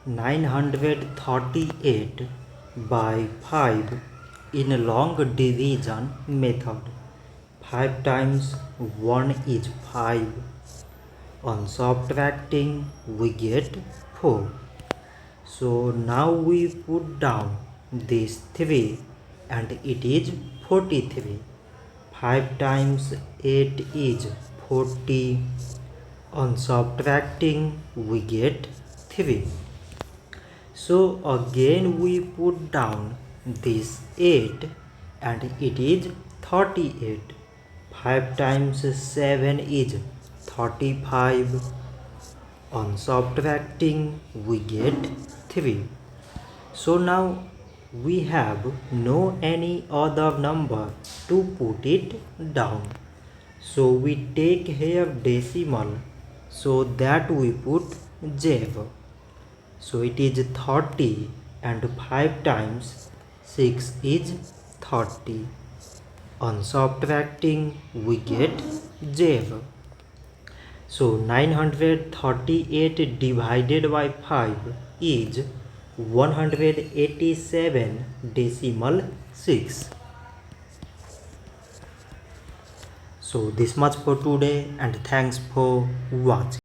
938 by 5 in a long division method. 5 times 1 is 5. On subtracting we get 4. So now we put down this 3 and it is 43. 5 times 8 is 40. On subtracting we get 3. So again we put down this 8 and it is 38. 5 times 7 is 35. On subtracting we get 3. So now we have no any other number to put it down. So we take here decimal, so that we put 0. So it is 30 and 5 times 6 is 30. On subtracting we get 0. So 938 divided by 5 is 187.6. So this much for today and thanks for watching.